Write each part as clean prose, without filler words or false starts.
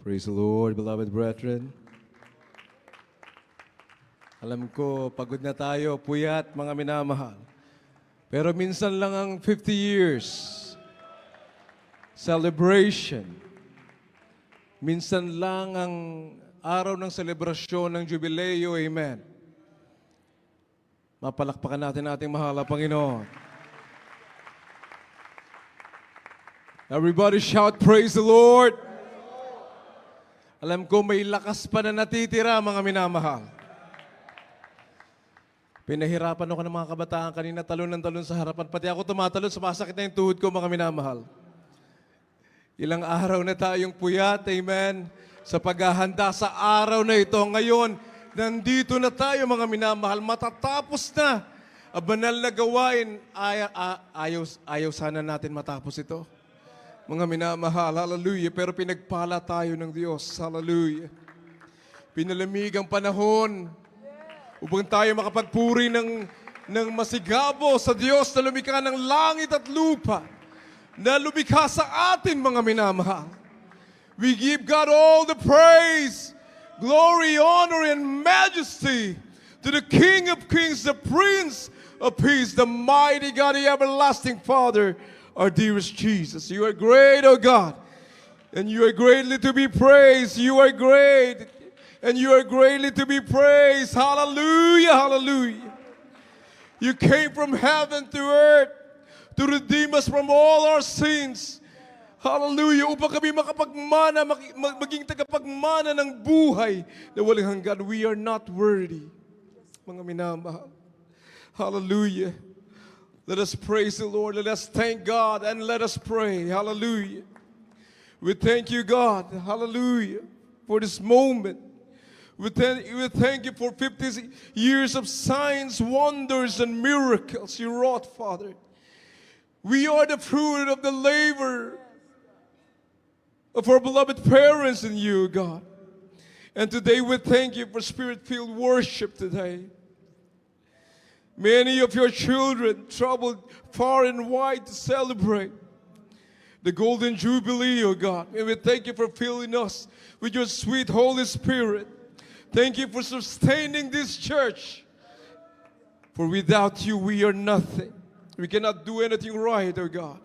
Praise the Lord, beloved brethren. Alam ko, pagod na tayo, puyat, mga minamahal. Pero minsan lang ang 50 years celebration. Minsan lang ang araw ng selebrasyon ng jubileo, amen. Mapalakpakan natin ating mahal na Panginoon. Everybody shout, praise the Lord. Alam ko may lakas pa na natitira, mga minamahal. Pinahirapan ako ng mga kabataan kanina, talon ng talon sa harapan. Pati ako tumatalon, sumasakit na yung tuhod ko, mga minamahal. Ilang araw na tayong puyat, amen, sa paghahanda sa araw na ito. Ngayon, nandito na tayo, mga minamahal. Matatapos na ang banal na gawain. Ayaw sana natin matapos ito. Mga minamahal, hallelujah. Pero pinagpala tayo ng Diyos, hallelujah. Pinalamig ang panahon upang tayo makapagpuri ng masigabo sa Diyos na lumikha ng langit at lupa, na lumikha sa atin, mga minamahal. We give God all the praise, glory, honor, and majesty to the King of Kings, the Prince of Peace, the mighty God, the everlasting Father, our dearest Jesus. You are great, O God, and you are greatly to be praised. You are great, and you are greatly to be praised. Hallelujah, hallelujah. You came from heaven to earth to redeem us from all our sins. Hallelujah, upang kami makapagmana, maging tagapagmana ng buhay na walang hanggan. We are not worthy, mga minamahal. Hallelujah. Let us praise the Lord. Let us thank God and let us pray. Hallelujah. We thank you, God. Hallelujah. For this moment. We thank you for 50 years of signs, wonders, and miracles you wrought, Father. We are the fruit of the labor of our beloved parents in you, God. And today we thank you for spirit-filled worship today. Many of your children traveled far and wide to celebrate the Golden Jubilee, O God. And we thank you for filling us with your sweet Holy Spirit. Thank you for sustaining this church. For without you, we are nothing. We cannot do anything right, O God.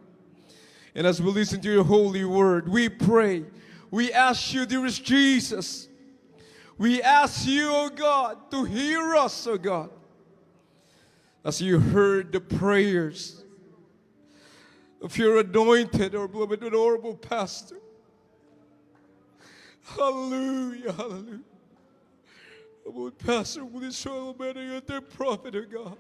And as we listen to your holy word, we pray. We ask you, dearest Jesus, we ask you, O God, to hear us, O God. As you heard the prayers of your anointed, our beloved and honorable pastor. Hallelujah, hallelujah. Our pastor, Willie Soil, man, and their prophet, oh God.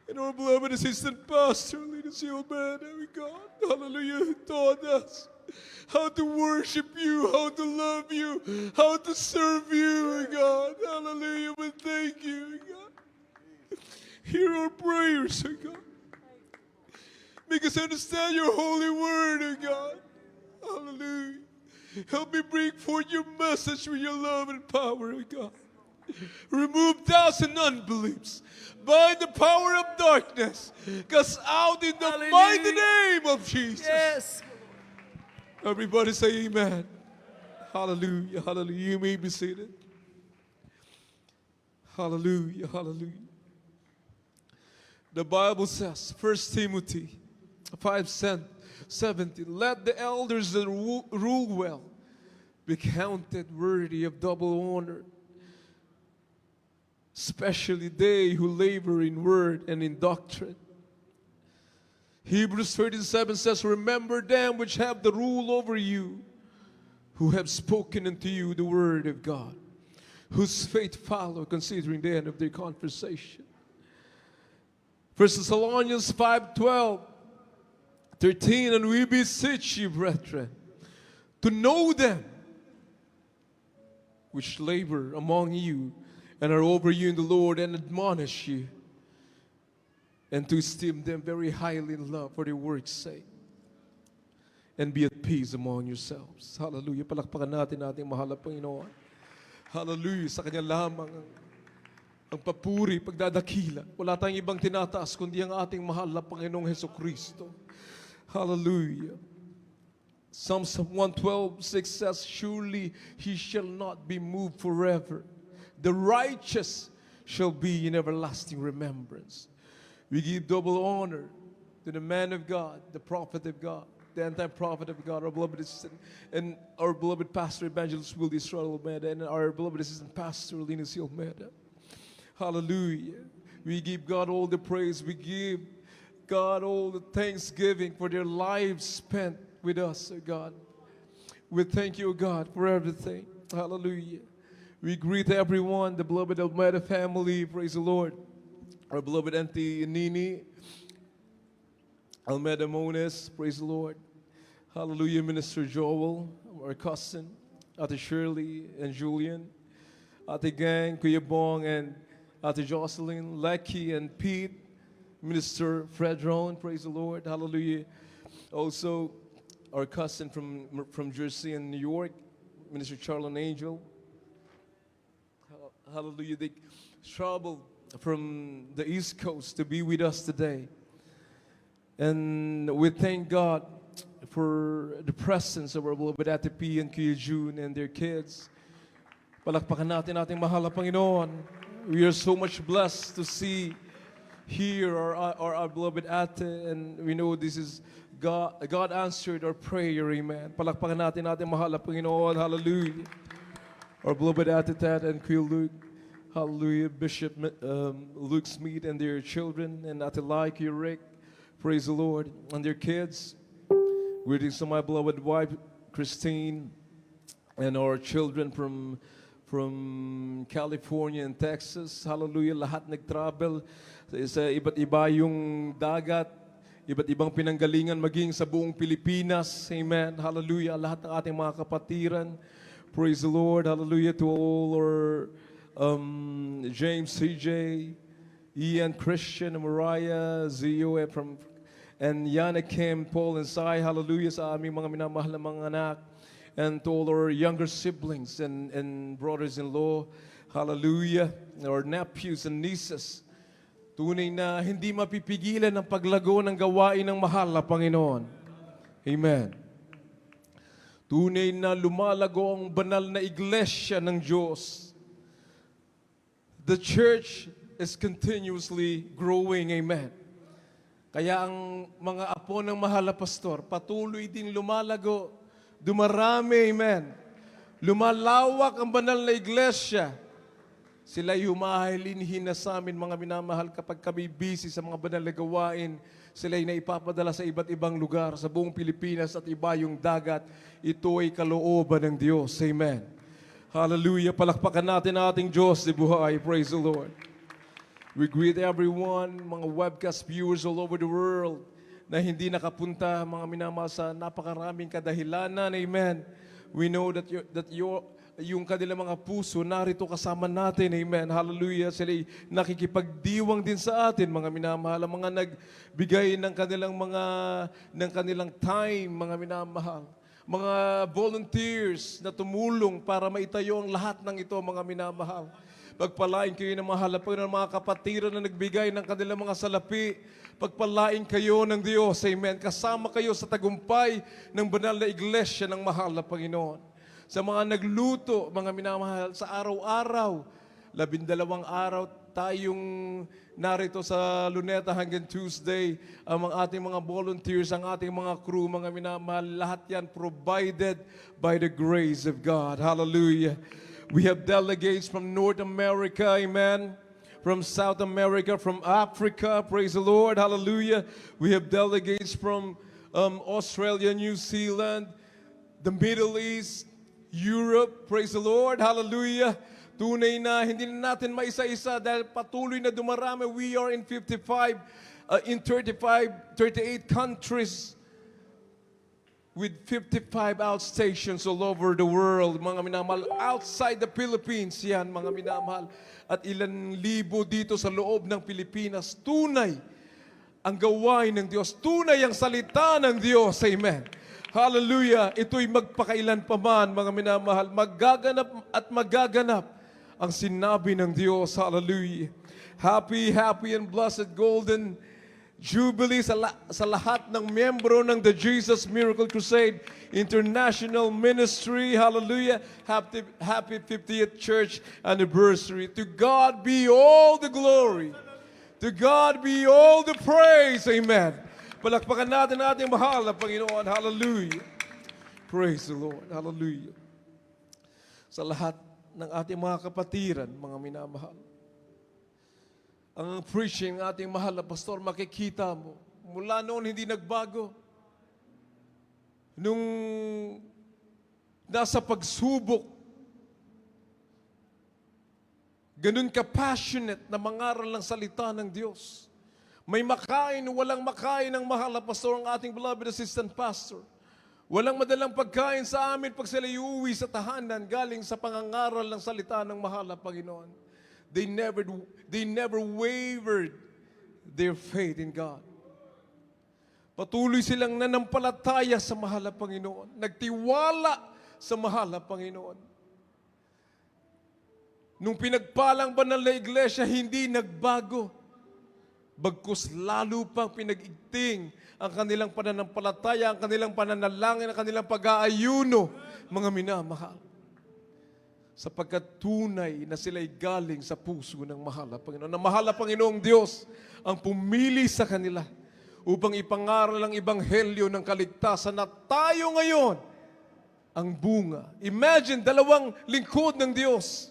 And our beloved assistant pastor, Lina Seal, man, oh God. Hallelujah, who taught us how to worship you, how to love you, how to serve you, oh God. Hallelujah, we thank you, oh God. Hear our prayers, oh God. Make us understand your holy word, oh God. Hallelujah. Help me bring forth your message with your love and power, oh God. Remove doubts and unbeliefs by the power of darkness. Cast out in the mighty name of Jesus. Yes. Everybody say amen. Hallelujah, hallelujah. You may be seated. Hallelujah, hallelujah. The Bible says, 1 Timothy 5:17, let the elders that rule well be counted worthy of double honor, especially they who labor in word and in doctrine. Hebrews 13:7 says, remember them which have the rule over you, who have spoken unto you the word of God, whose faith follow, considering the end of their conversation. 1 Thessalonians 5:12-13, and we beseech you, brethren, to know them which labor among you and are over you in the Lord, and admonish you, and to esteem them very highly in love for their work's sake, and be at peace among yourselves. Hallelujah. Palakpakan natin ating mahal na Panginoon. Hallelujah. Sa Kanya lamang ang papuri, pagdadakila. Wala tayong ibang tinataas kundi ang ating mahal na Panginoong Hesukristo. Hallelujah. Psalms 112:6 says, surely he shall not be moved forever. The righteous shall be in everlasting remembrance. We give double honor to the man of God, the prophet of God, the anti-prophet of God, our beloved assistant, and our beloved pastor, Evangelist Will Israel Almeida, and our beloved assistant pastor, Linus Almeida. Hallelujah. We give God all the praise. We give God all the thanksgiving for their lives spent with us, oh God. We thank you, oh God, for everything. Hallelujah. We greet everyone, the beloved Almeida family. Praise the Lord. Our beloved Auntie Nini Almeida Moniz. Praise the Lord. Hallelujah. Minister Joel, our cousin, Ate Shirley and Julian, Ate Gang, Kuya Bong, and Ate Jocelyn, Lecky, and Pete, Minister Fredron. Praise the Lord. Hallelujah. Also, our cousin from Jersey and New York, Minister Charlene Angel. Hallelujah. They traveled from the East Coast to be with us today. And we thank God for the presence of our beloved Ate P and Kuya June and their kids. Palakpakan natin ating mahal na Panginoon. We are so much blessed to see here our beloved Ate, and we know this is God answered our prayer, amen. Palakpakan natin ating mahal na Panginoon, hallelujah. Our beloved Ate Tat and Kuya Luke, hallelujah. Bishop Luke Smith and their children, and Ate Lai, Kuya Rick, praise the Lord, and their kids. Greetings to my beloved wife, Christine, and our children from California and Texas. Hallelujah. Lahat nag-travel sa iba't iba yung dagat, iba't ibang pinanggalingan maging sa buong Pilipinas. Amen. Hallelujah. Lahat ng ating mga kapatiran. Praise the Lord. Hallelujah to all our James, CJ, Ian, Christian, Mariah, Zio, and Yana, Kim, Paul, and Sai. Hallelujah sa aming mga minamahal na mga anak. And to all our younger siblings and brothers-in-law. Hallelujah. Our nephews and nieces. Tunay na hindi mapipigilan ang paglago ng gawain ng mahal na Panginoon. Amen. Tunay na lumalago ang banal na iglesia ng Diyos. The church is continuously growing. Amen. Kaya ang mga apo ng mahal na pastor, patuloy din lumalago, dumarami, amen. Lumalawak ang banal na iglesia. Sila'y humahilinhin na sa amin, mga minamahal, kapag kami busy sa mga banal na gawain, sila'y naipapadala sa iba't ibang lugar, sa buong Pilipinas at iba yung dagat. Ito ay kalooban ng Diyos. Amen. Hallelujah. Palakpakan natin ang ating Diyos di buhay. Praise the Lord. We greet everyone, mga webcast viewers all over the world, na hindi nakapunta, mga minamahal, sa napakaraming kadahilanan. Amen. We know that yung kanilang mga puso narito kasama natin. Amen. Hallelujah. Sila nakikipagdiwang din sa atin, mga minamahal. Mga nagbigay ng kanilang time, mga minamahal. Mga volunteers na tumulong para maitayo ang lahat ng ito, mga minamahal. Pagpalain kayo ng mahal na Panginoon, mga kapatiran na nagbigay ng kanilang mga salapi. Pagpalain kayo ng Diyos. Amen. Kasama kayo sa tagumpay ng banal na iglesia ng mahal na Panginoon. Sa mga nagluto, mga minamahal, sa araw-araw, 12 araw tayong narito sa Luneta hanggang Tuesday. Ang ating mga volunteers, ang ating mga crew, mga minamahal, lahat yan provided by the grace of God. Hallelujah. We have delegates from North America, amen. From South America, from Africa, praise the Lord, hallelujah. We have delegates from Australia, New Zealand, the Middle East, Europe, praise the Lord, hallelujah. Tunay na hindi na natin maisa-isa dahil patuloy na dumarami. We are in 38 countries with 55 outstations all over the world, mga minamahal. Outside the Philippines, yan, mga minamahal. At ilan libo dito sa loob ng Pilipinas. Tunay ang gawain ng Diyos. Tunay ang salita ng Diyos. Amen. Hallelujah. Ito'y magpakailan pa man, mga minamahal. Magaganap at magaganap ang sinabi ng Diyos. Hallelujah. Happy, happy and blessed golden Jubilee sa lahat ng miyembro ng The Jesus Miracle Crusade International Ministry. Hallelujah. Happy 50th church anniversary. To God be all the glory. To God be all the praise. Amen. Palakpakan natin ating mahal na Panginoon. Hallelujah. Praise the Lord. Hallelujah. Sa lahat ng ating mga kapatiran, mga minamahal, ang preaching ng ating mahal na pastor, makikita mo, mula noon hindi nagbago. Nung nasa pagsubok, ganun ka-passionate na mangaral ng salita ng Diyos. May makain, walang makain ng mahal na pastor ang ating beloved assistant pastor. Walang madalang pagkain sa amin pag sila iuwi sa tahanan galing sa pangangaral ng salita ng mahal na Panginoon. They never wavered their faith in God. Patuloy silang nanampalataya sa mahal na Panginoon. Nagtiwala sa mahal na Panginoon. Nung pinagpalang banal na iglesia, hindi nagbago. Bagkus lalo pang pinag-igting ang kanilang pananampalataya, ang kanilang pananalangin, ang kanilang pag-aayuno, mga minamahal. Sapagkat tunay na sila'y galing sa puso ng mahal na Panginoon. Na mahal na Panginoong Diyos ang pumili sa kanila upang ipangaral ang ebanghelyo ng kaligtasan na tayo ngayon ang bunga. Imagine, 2 lingkod ng Diyos.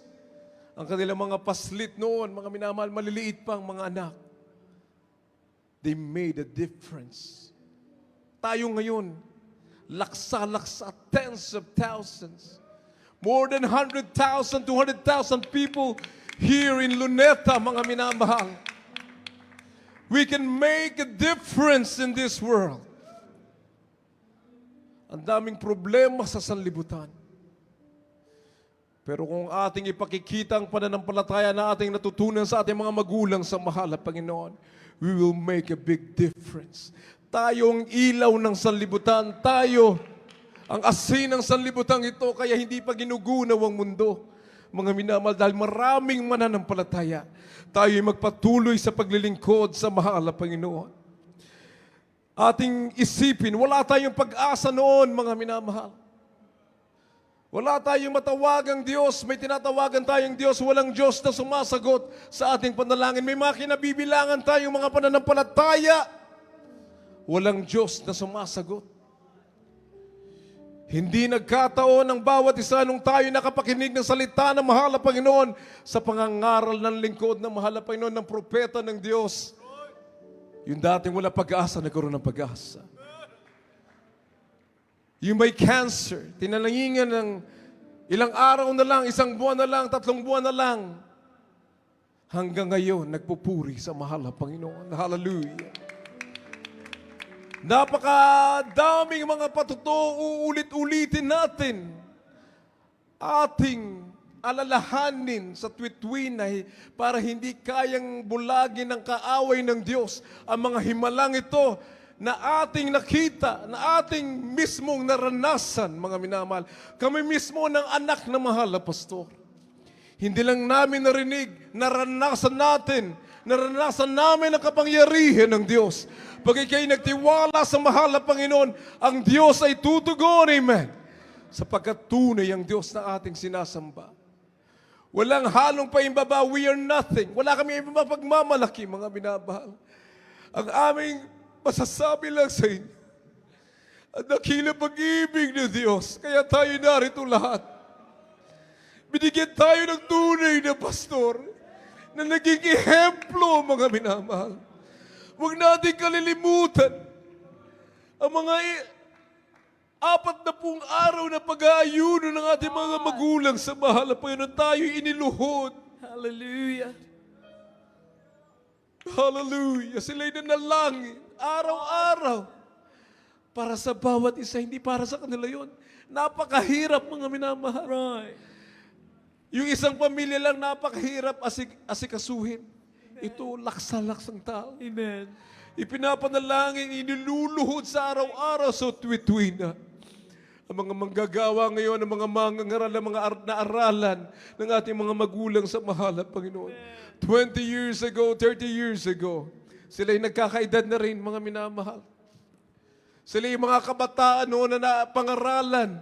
Ang kanilang mga paslit noon, mga minamahal, maliliit pang mga anak. They made a difference. Tayo ngayon, laksa-laksa, tens of thousands. More than 100,000, 200,000 people here in Luneta, mga minamahal. We can make a difference in this world. Ang daming problema sa sanlibutan. Pero kung ating ipakikita ang pananampalataya na ating natutunan sa ating mga magulang sa mahal na Panginoon, we will make a big difference. Tayo ang ilaw ng sanlibutan. Tayo ang asin ng sanlibutan ito, kaya hindi pa ginugunaw ang mundo. Mga minamahal, dahil maraming mananampalataya, tayo ay magpatuloy sa paglilingkod sa mahal na Panginoon. Ating isipin, wala tayong pag-asa noon, mga minamahal. Wala tayong matawagang Diyos, may tinatawagan tayong Diyos, walang Diyos na sumasagot sa ating panalangin. May mga kinabibilangan tayong mga pananampalataya, walang Diyos na sumasagot. Hindi nagkataon ang bawat isa nung tayo nakapakinig ng salita ng mahal na Panginoon sa pangangaral ng lingkod ng mahal na Panginoon ng propeta ng Diyos. Yung dating wala pag-asa, nagkaroon ng pag-asa. Yung may cancer, tinalangingan ng ilang araw na lang, 1 buwan na lang, 3 buwan na lang. Hanggang ngayon, nagpupuri sa mahal na Panginoon. Hallelujah. Napakadaming mga patutuo, uulit-ulitin natin. Ating alalahanin sa tuwid-tuwinay para hindi kayang bulagin ng kaaway ng Diyos ang mga himalang ito na ating nakita, na ating mismong naranasan, mga minamahal. Kami mismo ng anak na mahal na pastor. Hindi lang namin narinig, naranasan namin ang kapangyarihan ng Diyos. Pag ikay nagtiwala sa mahal na Panginoon, ang Diyos ay tutugon, amen. Sapagkat tunay ang Diyos na ating sinasamba. Walang halong paimbaba, we are nothing. Wala kami mapagmamalaki, mga binabahal. Ang aming masasabi lang sa inyo, ang dakilang pag-ibig ng Diyos, kaya tayo narito lahat. Binigyan tayo ng tunay na pastor na naging ehemplo, mga minamahal. Huwag natin kalilimutan ang mga 40 araw na pag-aayuno ng ating mga magulang sa mahal na Panginoon. Tayo iniluhod. Hallelujah. Hallelujah. Sila'y nanalangin araw-araw para sa bawat isa, hindi para sa kanila yon. Napakahirap, mga minamahal. Right. Yung isang pamilya lang napakahirap asikasuhin. Ito, laksa-laksang tao. Amen. Ipinapanalangin, iniluluhod sa araw-araw sa tuwi-tuwi na. Ang mga manggagawa ngayon, ang mga mangangaral, ang mga naaralan ng ating mga magulang sa mahal na Panginoon. 20 years ago, 30 years ago, Sila'y nagkakaedad na rin, mga minamahal. Sila'y mga kabataan noon na pangaralan.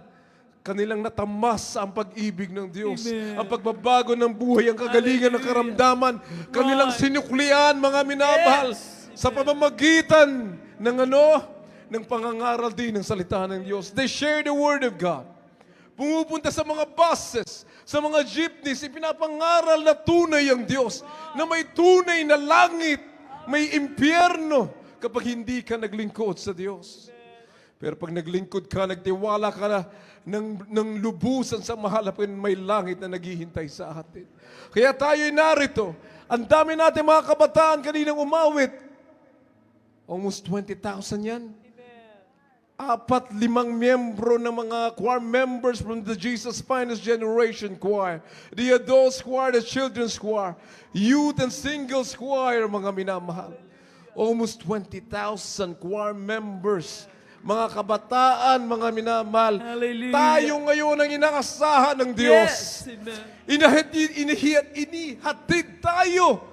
Kanilang natamas ang pag-ibig ng Diyos. Amen. Ang pagbabago ng buhay, ang kagalingan ng karamdaman. Kanilang sinuklian, mga minamahal, sa pamamagitan ng ng pangangaral din ng salita ng Diyos. They share the Word of God. Pumupunta sa mga buses, sa mga jeepneys, ipinapangaral na tunay ang Diyos, na may tunay na langit, may impyerno, kapag hindi ka naglingkod sa Diyos. Pero pag naglingkod ka, nagtiwala ka na ng lubusan sa mahal, may langit na naghihintay sa atin. Kaya tayo'y narito. Ang dami natin mga kabataan kaninang umawit. Almost 20,000 yan. 4-5 miyembro ng mga choir members from the Jesus Finest Generation Choir, the Adults Choir, the Children's Choir, Youth and Singles Choir, mga minamahal. Almost 20,000 choir members, mga kabataan, mga minamahal. Hallelujah. Tayo ngayon ang inaasahan ng Diyos. Yes. Amen. Inihatid tayo.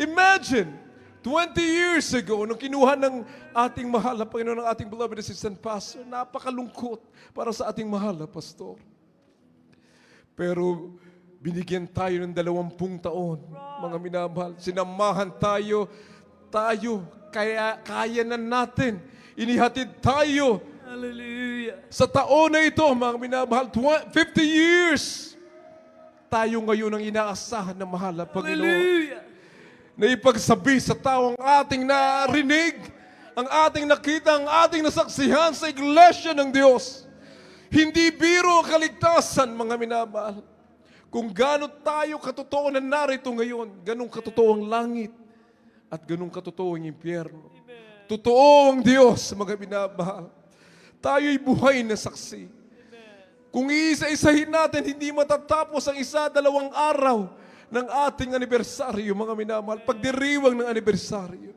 Imagine, 20 years ago, nung kinuha ng ating mahal na Panginoon, ng ating beloved assistant pastor, napakalungkot para sa ating mahal na pastor. Pero binigyan tayo ng 20 taon, mga minamahal. Sinamahan tayo, kaya na natin. Inihatid tayo. Hallelujah. Sa taon na ito, mga minamahal, 50 years, tayo ngayon ang inaasahan ng mahal na Panginoon. Hallelujah. Na ipagsabi sa tao ang ating narinig, ang ating nakita, ang ating nasaksihan sa iglesia ng Diyos. Hindi biro ang kaligtasan, mga minamahal. Kung gano'n tayo katotoo na narito ngayon, ganun katotoo ang langit at ganun katotoo ang impyerno. Totoo ang Diyos, mga minamahal. Tayo'y buhay na saksi. Kung iisa-isahin natin, hindi matatapos ang 1-2 araw ng ating anibersaryo, mga minamahal. Pagdiriwang ng anibersaryo.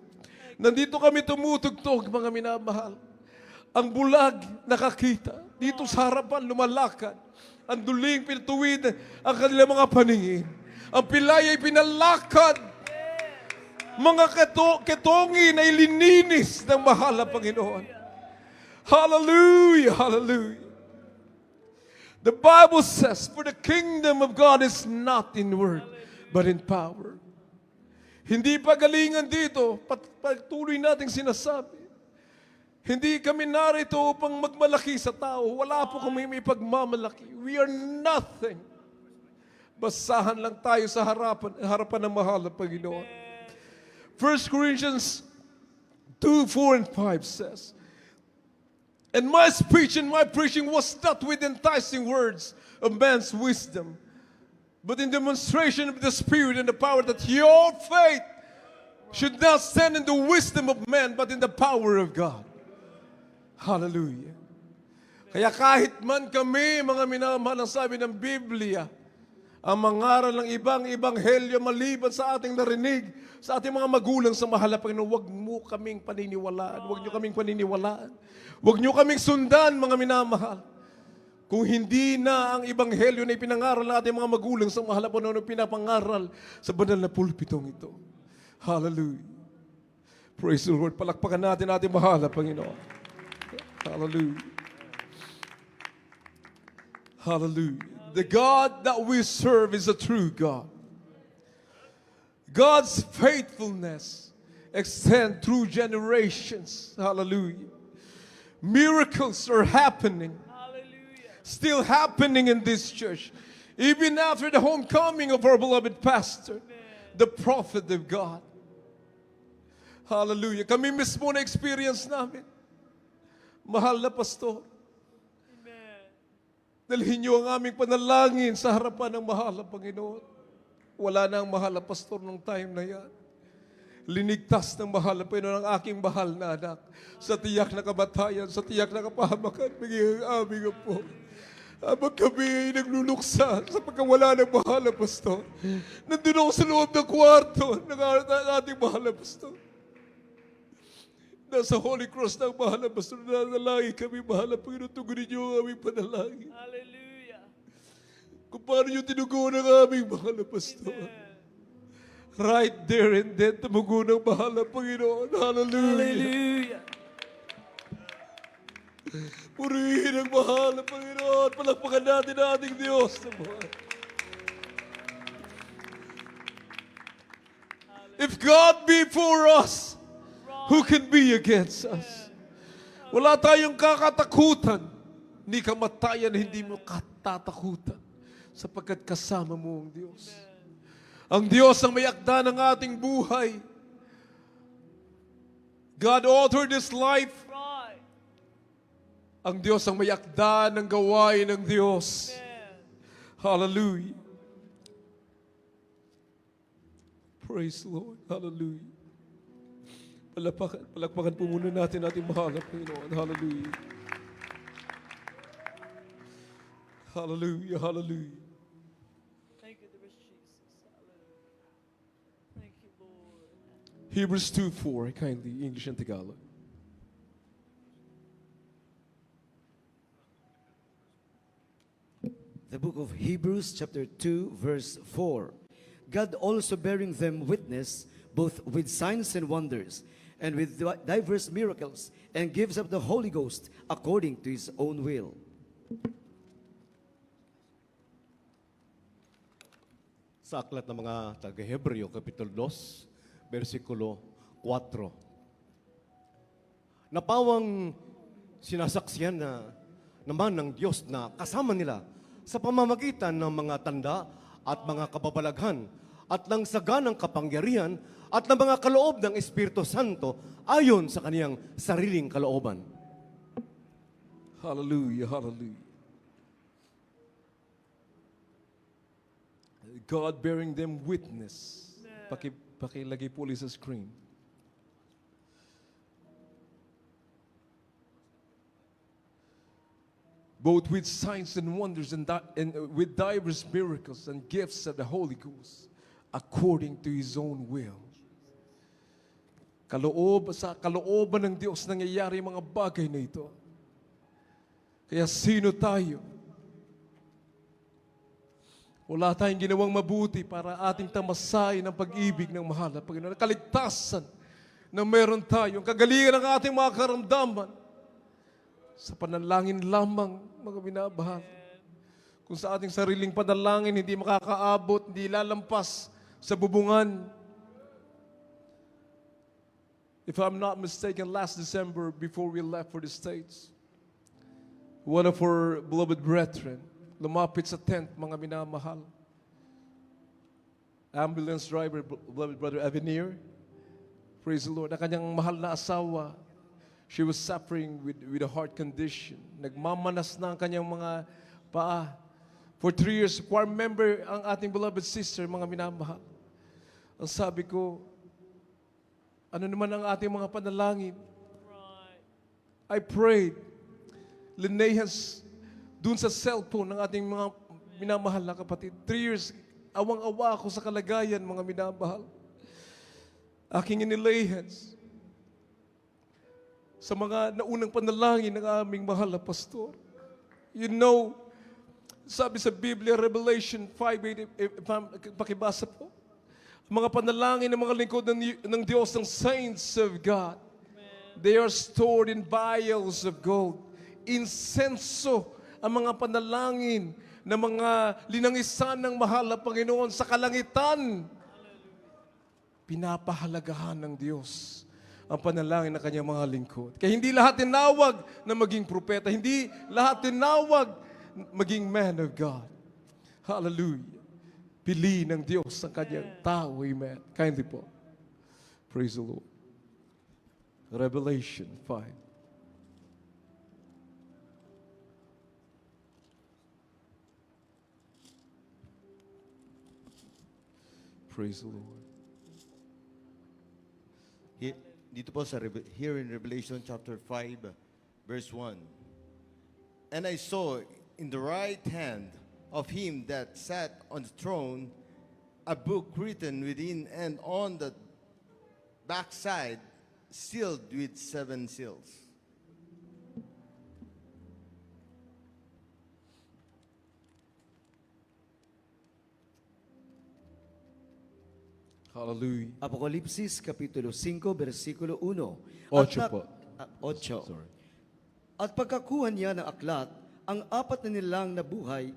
Nandito kami tumutugtog, mga minamahal. Ang bulag nakakita. Dito sa harapan lumalakad. Ang duling pinatuwid ang kanilang mga paningin. Ang pilay ay pinalakad. Mga ketongin ay lininis ng mahal na Panginoon. Hallelujah, hallelujah. The Bible says, for the kingdom of God is not in word, but in power. Hindi pagalingan dito, patuloy nating sinasabi. Hindi kami narito upang magmalaki sa tao. Wala po kami may pagmamalaki. We are nothing. Basahan lang tayo sa harapan ng mahal na Panginoon. 1 Corinthians 2:4 and 5 says, and my speech and my preaching was not with enticing words of man's wisdom, but in demonstration of the Spirit and the power, that your faith should not stand in the wisdom of man, but in the power of God. Hallelujah. Kaya kahit man kami, mga minamahal, ang sabi ng Biblia, ang mangaral ng ibang ebanghelyo maliban sa ating narinig, sa ating mga magulang sa mahal na Panginoon, huwag mo kaming paniniwalaan. Huwag nyo kaming paniniwalaan. Huwag nyo kaming sundan, mga minamahal. Kung hindi na ang ebanghelyo na ipinangaral ng ating mga magulang sa mahal na Panginoon, pinapangaral sa banal na pulpitong ito. Hallelujah. Praise the Lord. Palakpakan natin ating mahal na Panginoon. Hallelujah. Hallelujah. The God that we serve is a true God. God's faithfulness extends through generations. Hallelujah. Miracles are happening. Still happening in this church. Even after the homecoming of our beloved pastor, the prophet of God. Hallelujah. Kami mismo na experience namin. Mahal na pastor. Dalhin niyo ang aming panalangin sa harapan ng mahal na Panginoon. Wala na ang mahal na pastor nung time na yan. Linigtas ng mahal na Panginoon ang aking mahal na anak. Sa tiyak na kamatayan, sa tiyak na kapahamakan, magiging aming po. Habang kami ay nagluluksa sa pagkawala ng mahal na pastor. Nandun ako sa loob ng kwarto ng ating mahal na pastor. Nasa Holy Cross ng mahal na pastor, nanalangin kami, mahal na Panginoon, tugunin niyo ang aming panalangin. Hallelujah. Kung paano niyo tinuguan ang aming mahal na pastor. Right there and then, tumugo ng mahal na Panginoon. Hallelujah. Hallelujah. Purihin ang mahal na Panginoon. Palakpakan natin ang ating Diyos na buhay. If God be for us, who can be against us? Wala tayong kakatakutan, ni kamatayan hindi mo katatakutan, sapagkat kasama mo ang Diyos. Ang Diyos ang may akda ng ating buhay. God authored this life. Right. Ang Diyos ang may akda ng gawain ng Diyos. Hallelujah. Praise the Lord. Hallelujah. Palakpakan po muna natin ating mahal na Panginoon. Hallelujah. Hallelujah. Hallelujah. Thank you, dear Jesus. Hallelujah. Thank you, Lord. Hebrews 2:4, kindly, English and Tagalog. The book of Hebrews chapter 2 verse 4. God also bearing them witness both with signs and wonders and with diverse miracles, and gives up the Holy Ghost according to his own will. Sa aklat ng mga taga-Hebreo, Kapitulo 2, versikulo 4. Napawang sinasaksiyan naman ng Diyos na kasama nila sa pamamagitan ng mga tanda at mga kababalaghan at ng saganang kapangyarihan at ng mga kaloob ng Espiritu Santo ayon sa kaniyang sariling kalooban. Hallelujah. Hallelujah. God bearing them witness. Pakilagay po ulit sa screen. Both with signs and wonders and with diverse miracles and gifts of the Holy Ghost, according to His own will. Sa kalooban ng Diyos nangyayari mga bagay na ito. Kaya sino tayo? Wala tayong ginawang mabuti para ating tamasahin ang pag-ibig ng mahal na Panginoon. Kaligtasan na meron tayo. Ang kagalingan ng ating mga karamdaman sa panalangin lamang, mga minabahal. Kung sa ating sariling panalangin, hindi makakaabot, hindi lalampas sa bubungan. If I'm not mistaken, last December, before we left for the States, one of our beloved brethren, lumapit sa tent, mga minamahal. Ambulance driver, beloved brother Avenir, praise the Lord, na kanyang mahal na asawa, she was suffering with a heart condition. Nagmamanas na ang kanyang mga paa. For 3 years, choir member ang ating beloved sister, mga minamahal. Ang sabi ko, ano naman ang ating mga panalangin? I prayed. Linahas dun sa cellphone ng ating mga minamahal na kapatid. 3 years, awang-awa ako sa kalagayan, mga minamahal. Aking inilahas sa mga naunang panalangin ng aming mahal na pastor. You know, sabi sa Biblia, Revelation 5:8, pakibasa po, mga panalangin ng mga lingkod ng Diyos, ng saints of God, they are stored in vials of gold. Insenso ang mga panalangin ng mga linangisan ng mahal na Panginoon sa kalangitan. Pinapahalagahan ng Diyos ang panalangin ng kanyang mga lingkod. Kaya hindi lahat tinawag na maging propeta, hindi lahat tinawag maging man of God. Hallelujah. Pili ng Diyos ang kanyang tao. Amen. Kindly po. Praise the Lord. Revelation 5. Praise the Lord. Dito po sa here in Revelation chapter 5 verse 1. And I saw in the right hand of him that sat on the throne a book written within and on the backside, sealed with 7 seals. Hallelujah. Apokalipsis Kapitulo 5, versikulo 1. Ocho po. 8. Sorry. At pagkakuha niya ng aklat, ang 4 na nilang nabuhay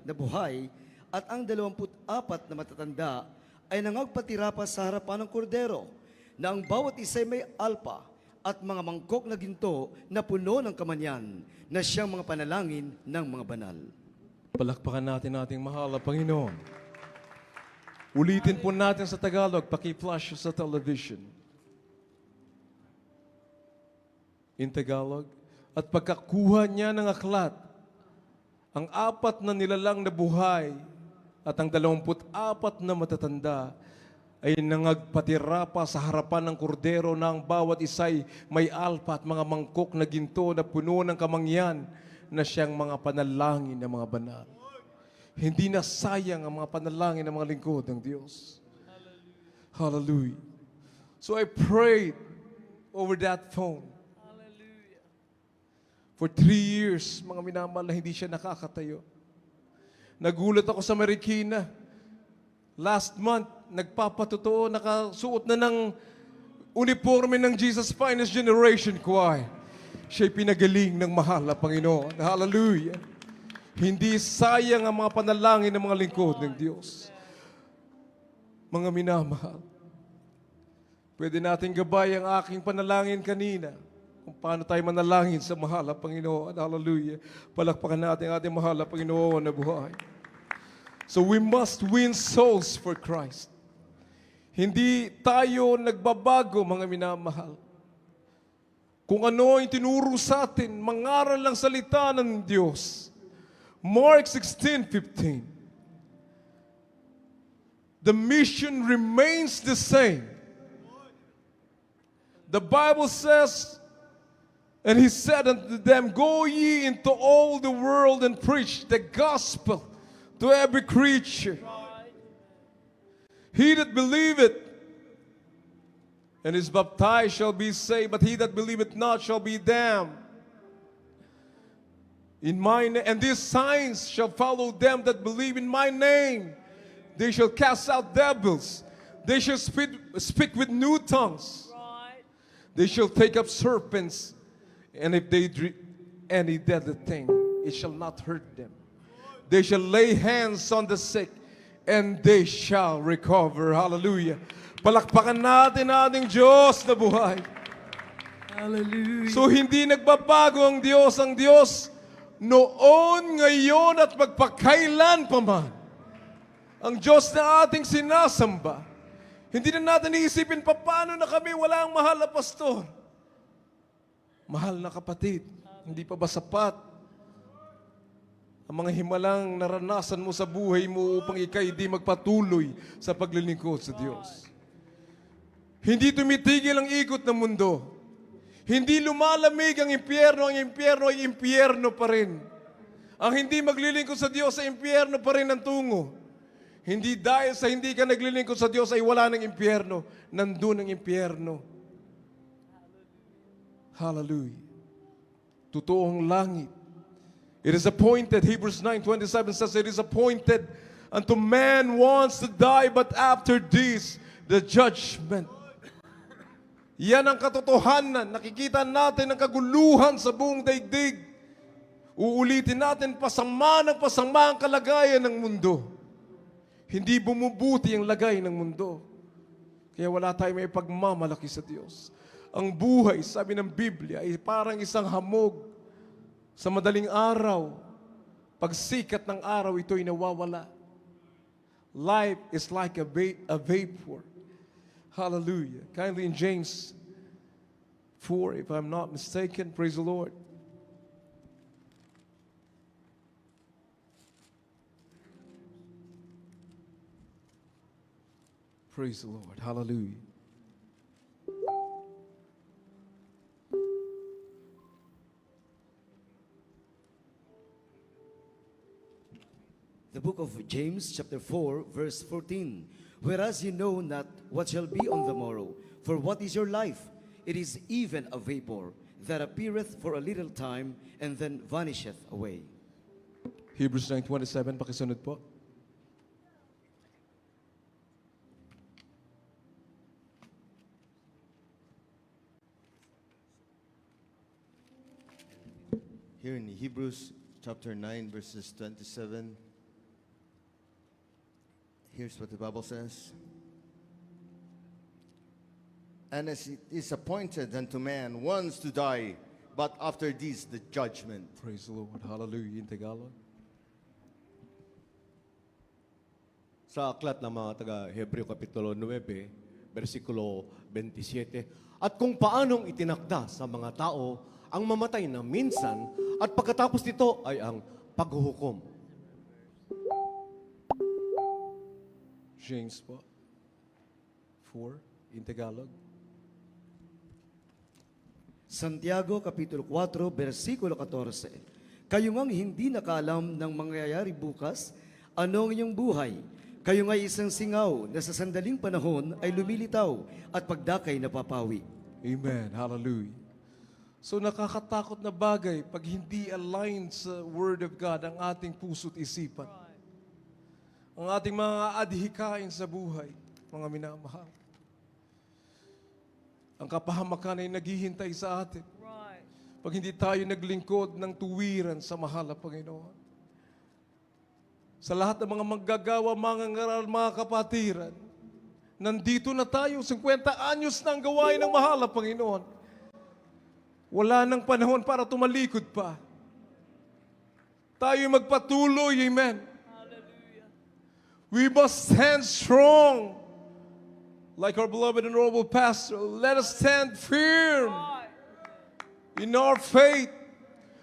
at ang 24 na matatanda ay nangagpatira pa sa harapan ng kordero, na ang bawat isa ay may alpa at mga mangkok na ginto na puno ng kamanyan, na siyang mga panalangin ng mga banal. Palakpakan natin ating mahal na Panginoon. Ulitin po natin sa Tagalog, paki-flash sa television. In Tagalog, at pagkakuha niya ng aklat, ang 4 na nilalang na buhay at ang 24 na matatanda ay nangagpatira pa sa harapan ng kordero na ang bawat isa'y may alpa at mga mangkok na ginto na puno ng kamangyan na siyang mga panalangin ng mga banal. Hindi na sayang ang mga panalangin ng mga lingkod ng Diyos. Hallelujah. So I prayed over that phone. Hallelujah. For 3 years, mga minamahal, na hindi siya nakakatayo. Nagulat ako sa Marikina. Last month, nagpapatotoo, nakasuot na ng uniforme ng Jesus Finest Generation Choir. Siya'y pinagaling ng mahal na Panginoon. Hallelujah. Hindi sayang ang mga panalangin ng mga lingkod ng Diyos. Mga minamahal, pwede natin gabay ang aking panalangin kanina kung paano tayo manalangin sa mahal na Panginoon. Hallelujah. Palakpakan natin ang ating mahal na Panginoon na buhay. So we must win souls for Christ. Hindi tayo nagbabago, mga minamahal. Kung ano yung tinuro sa atin, mangaral lang salita ng Diyos. Mark 16:15. The mission remains the same. The Bible says, and he said unto them, go ye into all the world and preach the gospel to every creature. He that believeth and is baptized shall be saved, but he that believeth not shall be damned. In my name, and these signs shall follow them that believe in my name. They shall cast out devils. They shall speak with new tongues. Right. They shall take up serpents, and if they drink any deadly thing, it shall not hurt them. They shall lay hands on the sick, and they shall recover. Hallelujah. Palakpakan natin ating Diyos na buhay. Hallelujah. So hindi nagbabago ang Diyos. Ang Diyos noon, ngayon, at magpakailan pa man. Ang Diyos na ating sinasamba. Hindi na natin iisipin pa paano na kami walang mahal na pastor. Mahal na kapatid, hindi pa ba sapat ang mga himalang naranasan mo sa buhay mo upang ikay di magpatuloy sa paglilingkod sa Diyos? Hindi tumitigil ang ikot ng mundo. Hindi lumalamig ang impyerno ay impyerno pa rin. Ang hindi maglilingkod sa Diyos sa impyerno pa rin ang tungo. Hindi dahil sa hindi ka naglilingkod sa Diyos ay wala ng impyerno. Nandun ang impyerno. Hallelujah. Totoong langit. It is appointed, Hebrews 9:27 says, it is appointed unto man once to die, but after this, the judgment. Yan ang katotohanan. Nakikita natin ang kaguluhan sa buong daigdig. Uulitin natin, pasama ang kalagayan ng mundo. Hindi bumubuti ang lagay ng mundo. Kaya wala tayong may pagmamalaki sa Diyos. Ang buhay, sabi ng Biblia, ay parang isang hamog sa madaling araw. Pag sikat ng araw, ito'y nawawala. Life is like a vapor. Hallelujah. Kindly in James 4, if I'm not mistaken, praise the Lord. Praise the Lord. Hallelujah. The book of James, chapter 4, verse 14. Whereas you know not what shall be on the morrow, for what is your life? It is even a vapor that appeareth for a little time and then vanisheth away. Hebrews 9:27, pakisunod po. here in Hebrews chapter 9, verses 27. Here's what the Bible says. And as it is appointed unto man once to die, but after this the judgment. Praise the Lord. Hallelujah in Tagalog. Sa aklat ng mga taga-Hebreo Kapitulo 9, versikulo 27, at kung paanong itinakda sa mga tao ang mamatay na minsan at pagkatapos nito ay ang paghuhukom. James po. 4 in Tagalog. Santiago Kapitulo 4, versikulo 14. Kayo ngang hindi nakaalam ng mangyayari bukas, ano ang inyong buhay? Kayo nga'y isang singaw na sa sandaling panahon ay lumilitaw at pagdakay napapawi. Amen. Hallelujah. So nakakatakot na bagay pag hindi aligned sa Word of God ang ating puso't isipan. Ang ating mga adhikain sa buhay, mga minamahal. Ang kapahamakan ay naghihintay sa atin Right. pag hindi tayo naglingkod ng tuwiran sa mahal na Panginoon. Sa lahat ng mga manggagawa, mga ngaral, mga kapatiran, nandito na tayo, 50 anyos na ang gawain ng mahal na Panginoon. Wala nang panahon para tumalikod pa. Tayo magpatuloy, amen. Hallelujah. We must stand strong. Like our beloved and honorable pastor, let us stand firm Right. in our faith.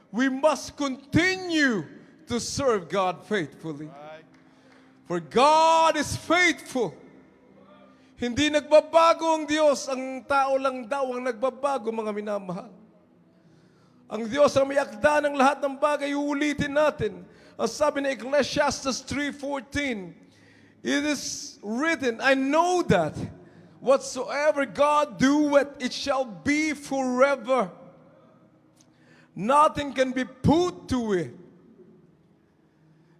We must continue to serve God faithfully. For God is faithful. Hindi nagbabago ang Diyos. Ang tao lang daw ang nagbabago, mga minamahal. Ang Diyos ang may akda ng lahat ng bagay, uulitin natin. Ang sabi ng Ecclesiastes 3:14, it is written, I know that whatsoever God doeth, it shall be forever. Nothing can be put to it,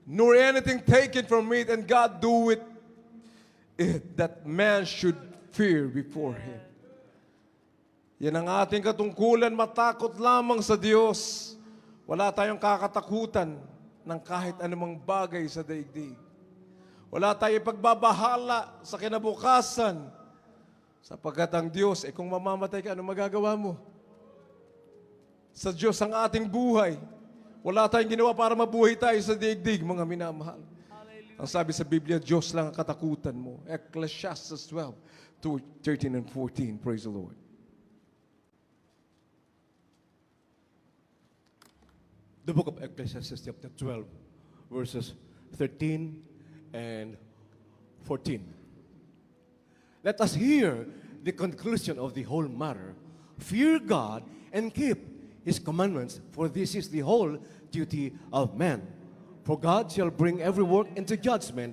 nor anything taken from it, and God doeth it, that man should fear before Him. Yan ang ating katungkulan, matakot lamang sa Diyos. Wala tayong kakatakutan ng kahit anumang bagay sa daigdig. Wala tayong pagbabahala sa kinabukasan. Sapagkat ang Diyos, kung mamamatay ka, ano magagawa mo? Sa Diyos ang ating buhay. Wala tayong ginawa para mabuhay tayo sa daigdig, mga minamahal. Ang sabi sa Biblia, Diyos lang ang katakutan mo. Ecclesiastes 12:13 and 14. Praise the Lord. The book of Ecclesiastes chapter 12, verses 13 and 14. Let us hear the conclusion of the whole matter. Fear God and keep His commandments, for this is the whole duty of man. For God shall bring every work into judgment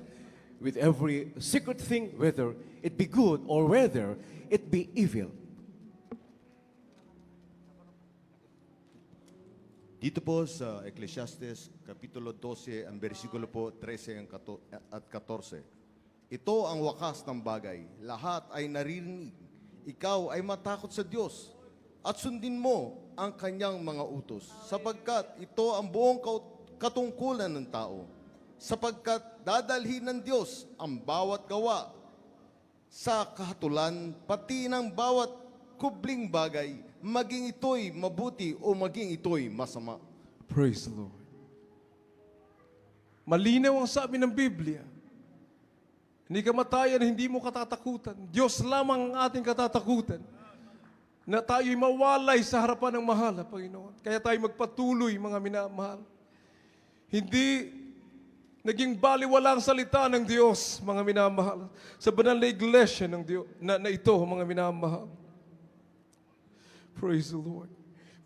with every secret thing, whether it be good or whether it be evil. Dito po sa Ecclesiastes, Kapitulo 12, ang versikulo po 13 at 14. Ito ang wakas ng bagay. Lahat ay naririnig. Ikaw ay matakot sa Diyos at sundin mo ang kanyang mga utos, sapagkat ito ang buong katungkulan ng tao. Sapagkat dadalhin ng Diyos ang bawat gawa sa kahatulan, pati ng bawat kubling bagay, maging ito'y mabuti o maging ito'y masama. Praise the Lord. Malinaw ang sabi ng Biblia. Hindi kamatayan, hindi mo katatakutan. Diyos lamang ang ating katatakutan. Na tayo'y mawalay sa harapan ng mahal na Panginoon. Kaya tayo magpatuloy, mga minamahal. Hindi naging baliwala ang salita ng Diyos, mga minamahal. Sa banal na iglesia ng Diyos, na ito, mga minamahal. Praise the Lord.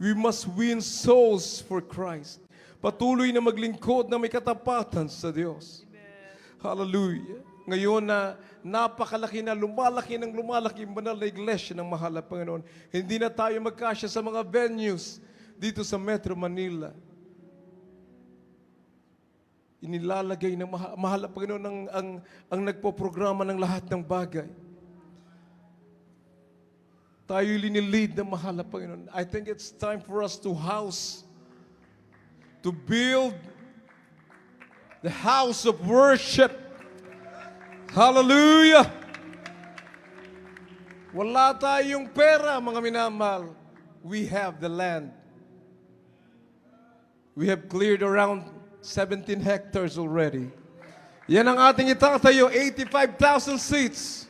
We must win souls for Christ. Patuloy na maglingkod na may katapatan sa Diyos. Hallelujah. Ngayon na napakalaki na lumalaki ng lumalaki ang banal na iglesia ng mahal na Panginoon. Hindi na tayo magkasya sa mga venues dito sa Metro Manila. Inilalagay ng mahal na Panginoon ang nagpoprograma ng lahat ng bagay. Tayo linilid ng mahal na Panginoon. I think it's time for us to house to build the house of worship. Hallelujah! Wala tayong pera, mga minamahal. We have the land. We have cleared around 17 hectares already. Yan ang ating itatayo, 85,000 seats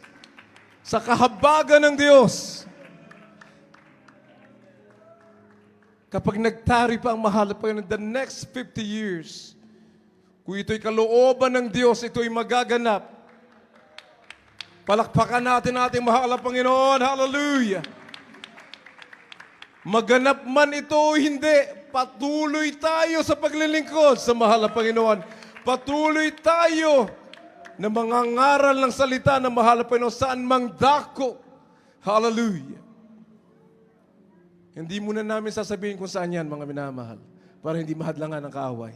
sa kahabagan ng Diyos. Kapag nagtari pa ang mahal pa yun, in the next 50 years, kung ito'y kalooban ng Diyos, ito'y magaganap. Palakpakan natin ating mahal na Panginoon. Hallelujah! Maganap man ito o hindi, patuloy tayo sa paglilingkod sa mahal na Panginoon. Patuloy tayo na mangangaral ng salita ng mahal na Panginoon saan mang dako. Hallelujah! Hindi muna namin sasabihin kung saan yan, mga minamahal, para hindi mahadlangan ng kaaway.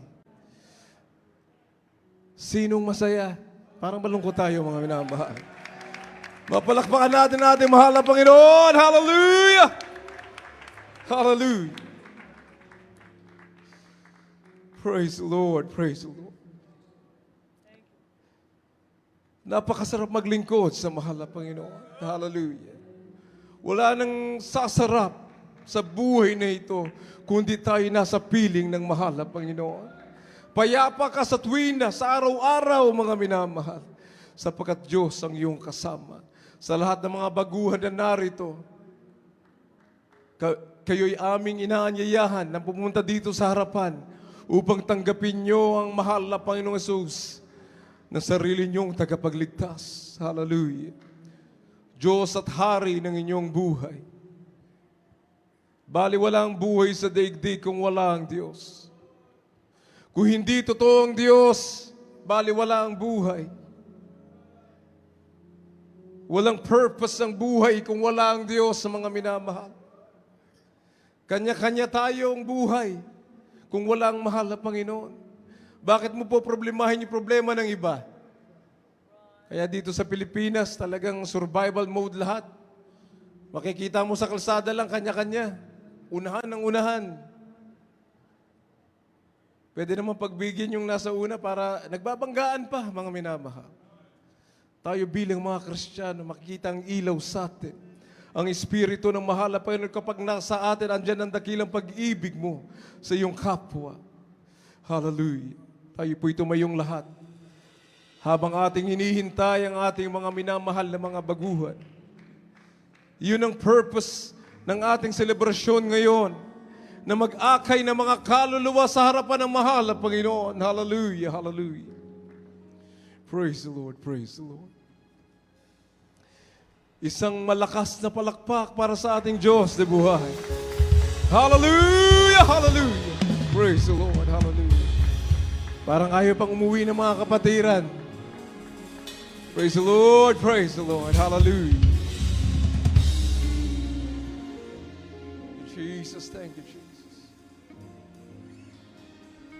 Sinong masaya? Parang malungkot tayo, mga minamahal. Mapalakpakan natin ating mahal na Panginoon. Hallelujah! Hallelujah! Praise the Lord, praise the Lord. Napakasarap maglingkod sa mahal na Panginoon. Hallelujah. Wala nang sasarap sa buhay na ito kundi tayo nasa piling ng mahal na Panginoon. Payapa ka sa tuwina, sa araw-araw, mga minamahal, sapagkat Diyos ang iyong kasama. Sa lahat ng mga baguhan na narito, kayo'y aming inaanyayahan na pumunta dito sa harapan upang tanggapin nyo ang mahal na Panginoong Hesus na sarili nyong tagapagligtas. Hallelujah. Diyos at Hari ng inyong buhay. Bali walang buhay sa daigdig kung wala ang Diyos. Kung hindi totoo ang Diyos, bali wala ang buhay. Walang purpose ang buhay kung wala ang Diyos sa mga minamahal. Kanya-kanya tayong buhay kung wala ang mahal na Panginoon. Bakit mo po problemahin yung problema ng iba? Kaya dito sa Pilipinas, talagang survival mode lahat. Makikita mo sa kalsada lang, kanya-kanya. Unahan ng unahan. Pwede naman pagbigyan yung nasa una para nagbabanggaan pa, mga minamahal. Tayo bilang mga Kristiyano, makikita ang ilaw sa atin. Ang Espiritu ng mahal na Panginoon kapag nasa atin, andyan ang dakilang pag-ibig mo sa iyong kapwa. Hallelujah. Tayo po'y tumayong lahat. Habang ating hinihintay ang ating mga minamahal na mga baguhan. Yun ang purpose ng ating selebrasyon ngayon. Na mag-akay ng mga kaluluwa sa harapan ng mahal na Panginoon. Hallelujah, hallelujah. Praise the Lord, praise the Lord. Isang malakas na palakpak para sa ating Diyos na buhay. Hallelujah, hallelujah. Praise the Lord, hallelujah. Parang ayaw pang umuwi ng mga kapatiran. Praise the Lord, hallelujah. Jesus, thank you, Jesus.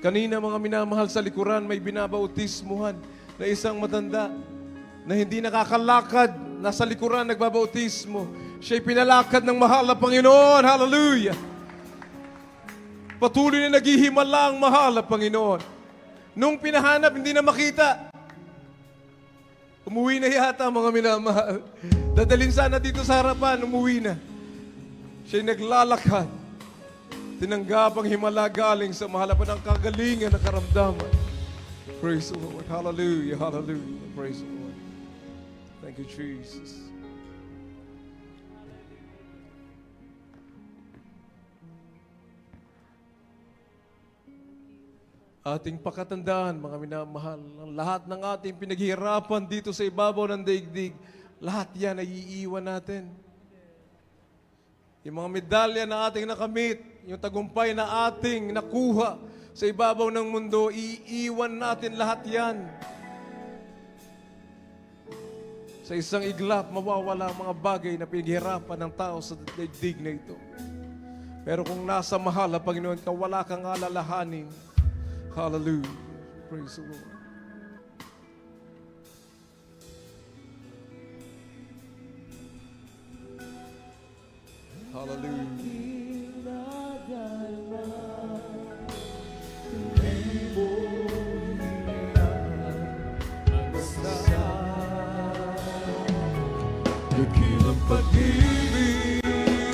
Kanina mga minamahal sa likuran, may binabautismuhan na isang matanda na hindi nakakalakad, nasa likuran nagbabautismo. Siya'y pinalakad ng mahal na Panginoon. Hallelujah! Patuloy na naghihimala ang mahal na Panginoon. Nung pinahanap, hindi na makita. Umuwi na yata mga minamahal. Dadalhin sana dito sa harapan, umuwi na. Siya'y naglalakad. Tinanggap ang himala galing sa mahal na ng kagalingan na karamdaman. Praise the Lord. Hallelujah. Hallelujah. Praise the Lord. Thank you, Jesus. Ating pakatandaan, mga minamahal, ang lahat ng ating pinaghihirapan dito sa ibabaw ng daigdig, lahat yan ay iiwan natin. Yung mga medalya na ating nakamit, yung tagumpay na ating nakuha, sa ibabaw ng mundo, iiwan natin lahat yan. Sa isang iglap, mawawala ang mga bagay na pinaghirapan ng tao sa daigdig na ito. Pero kung nasa mahal na Panginoon ka, wala kang alalahanin. Hallelujah. Praise the Lord. Hallelujah. Dakilang pag-ibig,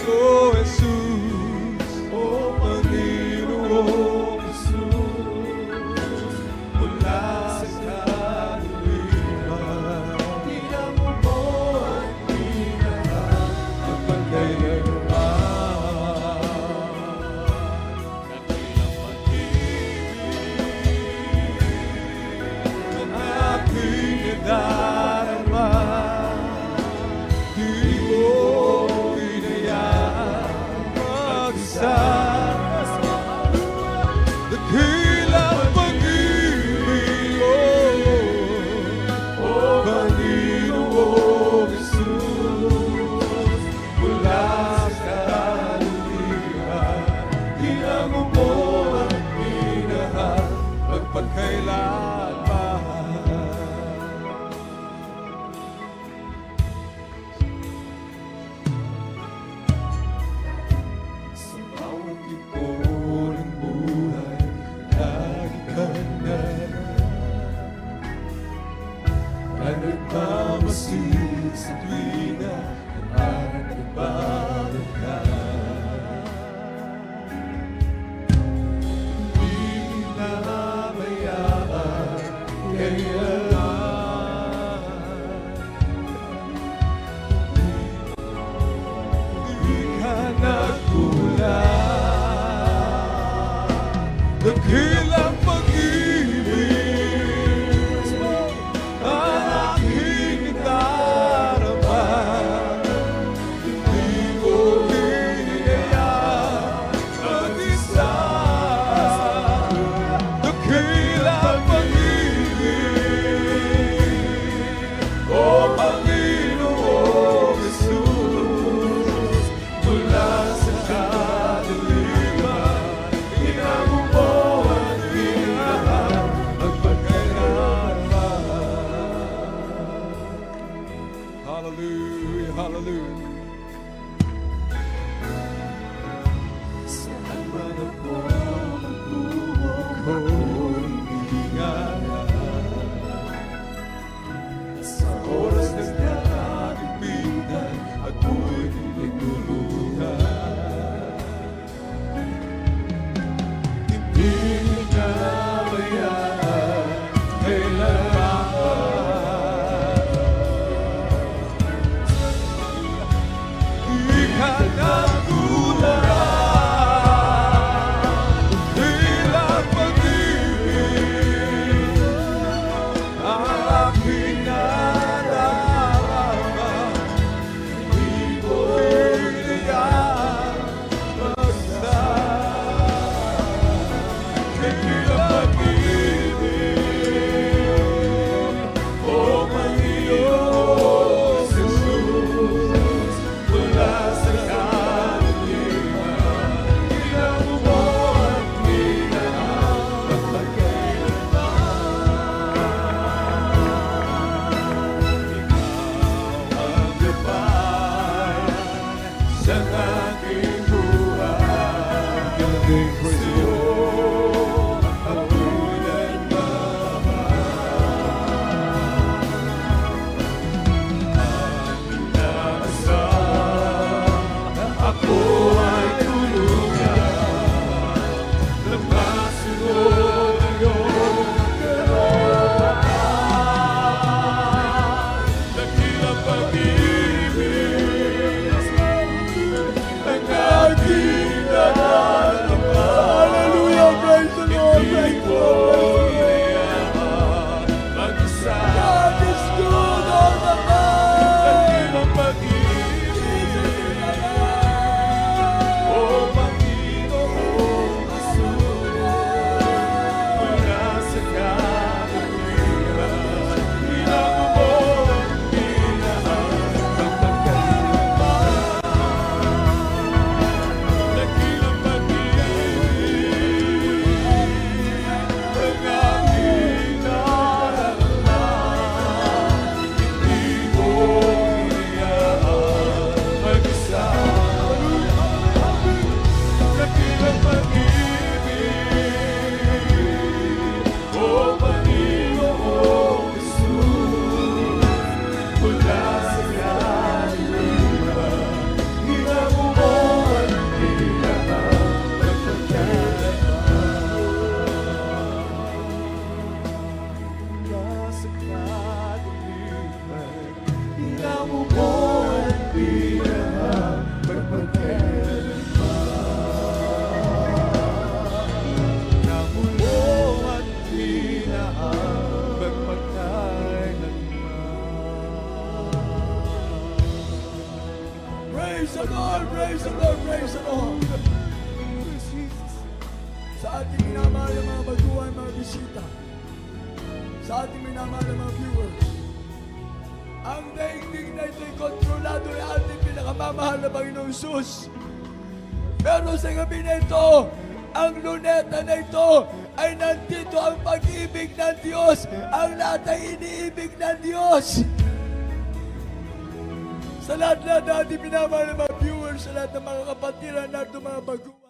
O Jesus, O Panginoong Jesus, mula sa kadiliman, tinamo mo at pinahal ang pagkailanman. Dakilang pag-ibig ang aking nadarama, di mo pinayaan mag-isa. Dakilang pag-ibig, O Panginoong Jesus, mula sa kadiliman, tinamo mo at pinahal magpagkailanman. Sa bawat liko ng buhay, lagi kang na nagmamasid sa tuwina at nagbalag ka. Di pinabayaan kailanman. Di ka nagkulang. Dakilang pag-ibig ang aking darama, hindi ko hinayaan mag-isa. Dakilang pag-ibig, O Panginoong Jesus, mula sa kadiliman, tinamo mo at pinahal magpagkailanman. Hallelujah, hallelujah. Saan man ako magtungo ko'y hihingalan. Sa oras ng kagipitan, ako'y tinutulungan. Hindi pinabayaan kailanman. sa kadiliman. Inamo mo ang pinahal Inamo mo ang pinahal Praise the Lord, praise the Lord, praise the Lord. Sa ating minamahal na mga baguhan, mga bisita, sa ating minamahal na mga viewers, ang daigdig na ito'y kontrolado ng ating pinakamamahal na Panginoong Sus. Pero sa gabi na ito, ang luneta na ito ay nandito ang pag-ibig ng Diyos, ang lahat ay iniibig ng Diyos. Sa lahat-lahat na ating minamahal na mga viewers, sa lahat ng mga kapatiran natin mga baguhan,